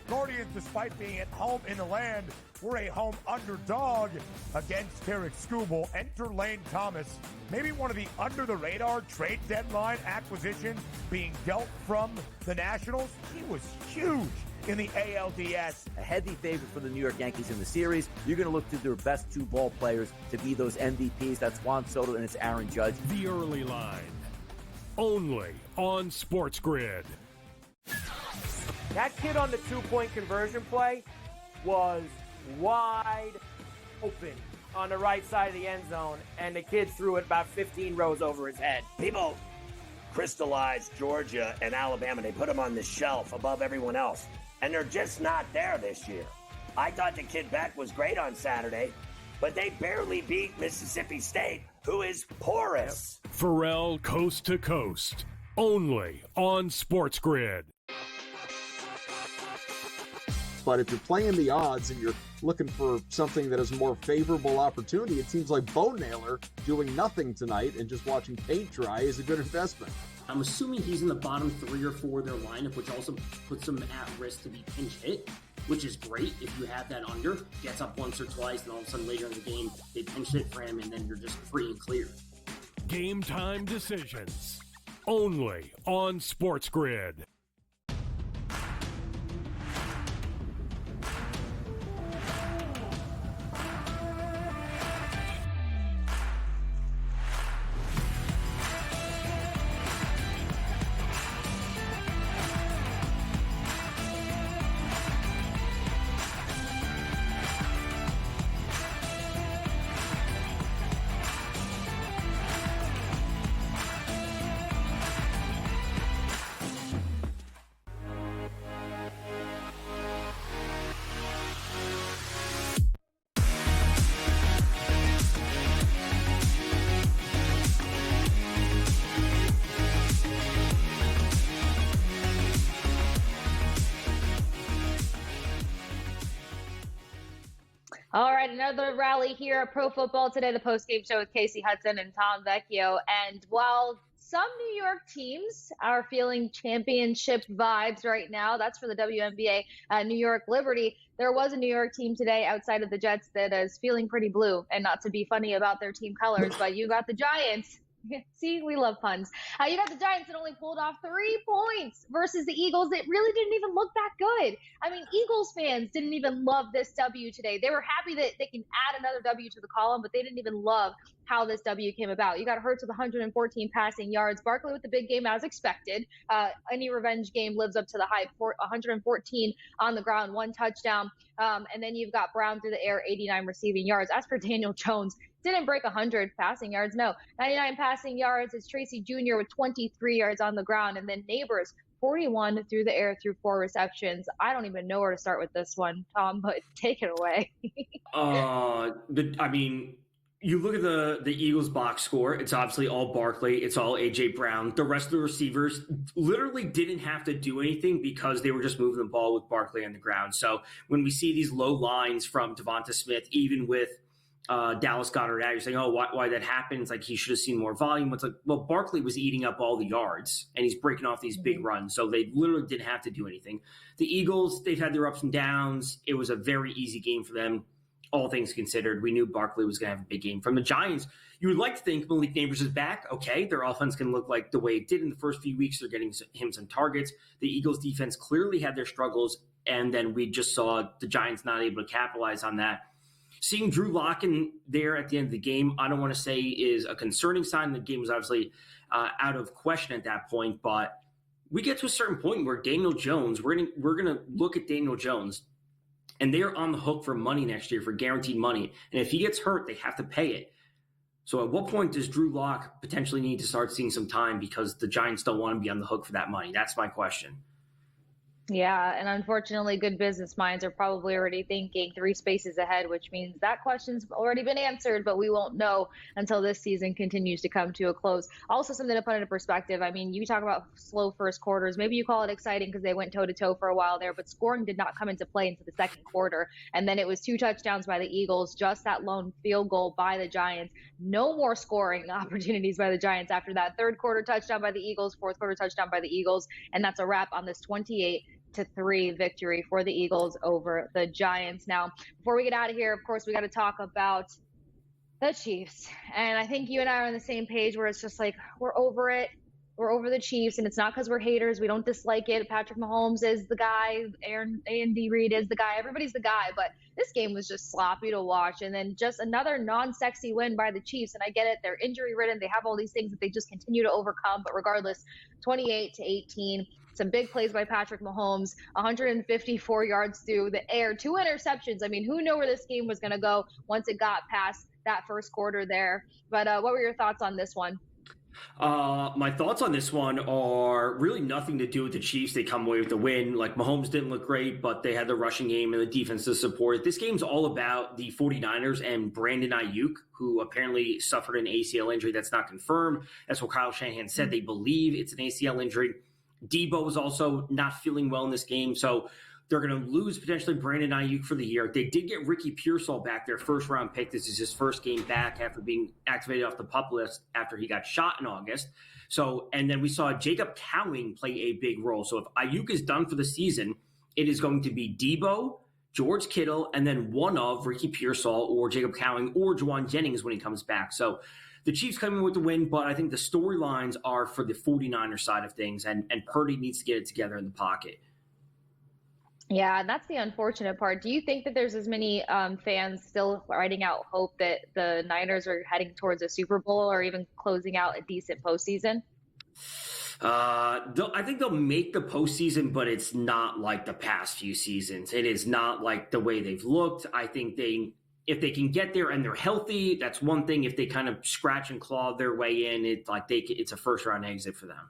Guardians, despite being at home in the land, were a home underdog against Eric Skubal. Enter Lane Thomas, maybe one of the under-the-radar trade deadline acquisitions being dealt from the Nationals. He was huge in the ALDS.
A heavy favorite for the New York Yankees in the series. You're going to look to their best two ball players to be those MVPs. That's Juan Soto and it's Aaron Judge.
The Early Line, only on SportsGrid.
That kid on the two-point conversion play was wide open on the right side of the end zone, and the kid threw it about 15 rows over his head.
People crystallized Georgia and Alabama. They put them on the shelf above everyone else, and they're just not there this year. I thought the kid Beck was great on Saturday, but they barely beat Mississippi State, who is porous.
Pharrell Coast to Coast, only on SportsGrid.
But if you're playing the odds and you're looking for something that is a more favorable opportunity, it seems like Bo Naylor doing nothing tonight and just watching paint dry is a good investment.
I'm assuming he's in the bottom 3 or 4 of their lineup, which also puts him at risk to be pinch hit, which is great if you have that under. Gets up once or twice, and all of a sudden later in the game, they pinch hit for him, and then you're just free and clear.
Game time decisions, only on SportsGrid.
All right, another rally here at Pro Football Today, the post-game show with Kasey Hudson and Tom Vecchio. And while some New York teams are feeling championship vibes right now, that's for the WNBA, New York Liberty. There was a New York team today outside of the Jets that is feeling pretty blue, and not to be funny about their team colors, but you got the Giants. See, we love puns. You got the Giants that only pulled off 3 points versus the Eagles that really didn't even look that good. I mean, Eagles fans didn't even love this W today. They were happy that they can add another W to the column, but they didn't even love how this W came about. You got Hurts with 114 passing yards. Barkley with the big game as expected. Any revenge game lives up to the hype. 114 on the ground, 1 touchdown. And then you've got Brown through the air, 89 receiving yards. As for Daniel Jones, didn't break 100 passing yards. No, 99 passing yards is Tracy Jr. with 23 yards on the ground. And then Neighbors, 41 through the air through 4 receptions. I don't even know where to start with this one, Tom, but take it away.
You look at the Eagles box score, it's obviously all Barkley, it's all A.J. Brown. The rest of the receivers literally didn't have to do anything because they were just moving the ball with Barkley on the ground. So when we see these low lines from Devonta Smith, even with Dallas Goedert out, you're saying, oh, why that happened? It's like he should have seen more volume. It's like, well, Barkley was eating up all the yards, and he's breaking off these big runs. So they literally didn't have to do anything. The Eagles, they've had their ups and downs. It was a very easy game for them. All things considered, we knew Barkley was going to have a big game. From the Giants, you would like to think Malik Neighbors is back. Okay, their offense can look like the way it did in the first few weeks. They're getting him some targets. The Eagles' defense clearly had their struggles, and then we just saw the Giants not able to capitalize on that. Seeing Drew Lock in there at the end of the game, I don't want to say is a concerning sign. The game was obviously out of question at that point, but we get to a certain point where Daniel Jones, we're gonna look at Daniel Jones, and they're on the hook for money next year, for guaranteed money. And if he gets hurt, they have to pay it. So at what point does Drew Lock potentially need to start seeing some time because the Giants don't want to be on the hook for that money? That's my question.
Yeah, and unfortunately, good business minds are probably already thinking 3 spaces ahead, which means that question's already been answered, but we won't know until this season continues to come to a close. Also, something to put into perspective, I mean, you talk about slow first quarters. Maybe you call it exciting because they went toe-to-toe for a while there, but scoring did not come into play into the second quarter. And then it was 2 touchdowns by the Eagles, just that lone field goal by the Giants. No more scoring opportunities by the Giants after that. Third quarter touchdown by the Eagles, fourth quarter touchdown by the Eagles, and that's a wrap on this 28 8-3 victory for the Eagles over the Giants. Now, before we get out of here, of course, we got to talk about the Chiefs. And I think you and I are on the same page where it's just like, we're over it. We're over the Chiefs, and it's not because we're haters. We don't dislike it. Patrick Mahomes is the guy. Andy Reid is the guy. Everybody's the guy. But this game was just sloppy to watch. And then just another non-sexy win by the Chiefs. And I get it. They're injury-ridden. They have all these things that they just continue to overcome. But regardless, 28-18. Some big plays by Patrick Mahomes, 154 yards through the air, 2 interceptions. I mean, who knew where this game was going to go once it got past that first quarter there? But what were your thoughts on this one?
My thoughts on this one are really nothing to do with the Chiefs. They come away with the win. Like, Mahomes didn't look great, but they had the rushing game and the defense to support it. This game's all about the 49ers and Brandon Ayuk, who apparently suffered an ACL injury that's not confirmed. That's what Kyle Shanahan said. They believe it's an ACL injury. Debo was also not feeling well in this game, so they're going to lose potentially Brandon Ayuk for the year. They did get Ricky Pearsall back, their first-round pick. This is his first game back after being activated off the PUP list after he got shot in August. So, and then we saw Jacob Cowing play a big role. So if Ayuk is done for the season, it is going to be Debo, George Kittle, and then one of Ricky Pearsall or Jacob Cowing or Juwan Jennings when he comes back. So the Chiefs come in with the win, but I think the storylines are for the 49ers side of things, and Purdy needs to get it together in the pocket.
Yeah, that's the unfortunate part. Do you think that there's as many fans still writing out hope that the Niners are heading towards a Super Bowl or even closing out a decent postseason?
I think they'll make the postseason, but it's not like the past few seasons. It is not like the way they've looked. I think if they can get there and they're healthy, that's one thing. If they kind of scratch and claw their way in, it's a first-round exit for them.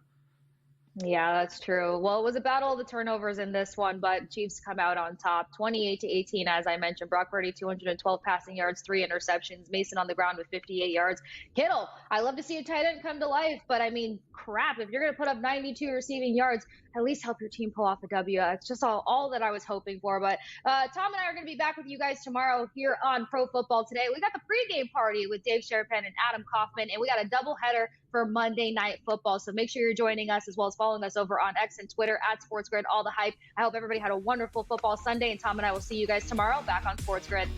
Yeah, that's true. Well, it was a battle of the turnovers in this one, but Chiefs come out on top, 28-18, as I mentioned. Brock Purdy, 212 passing yards, 3 interceptions. Mason on the ground with 58 yards. Kittle, I love to see a tight end come to life, but I mean, crap, if you're going to put up 92 receiving yards, at least help your team pull off a W. It's just all that I was hoping for. But Tom and I are going to be back with you guys tomorrow here on Pro Football Today. We got the pregame party with Dave Sherapan and Adam Kaufman, and we got a doubleheader for Monday Night Football. So make sure you're joining us as well as following us over on X and Twitter at SportsGrid, all the hype. I hope everybody had a wonderful football Sunday, and Tom and I will see you guys tomorrow back on SportsGrid.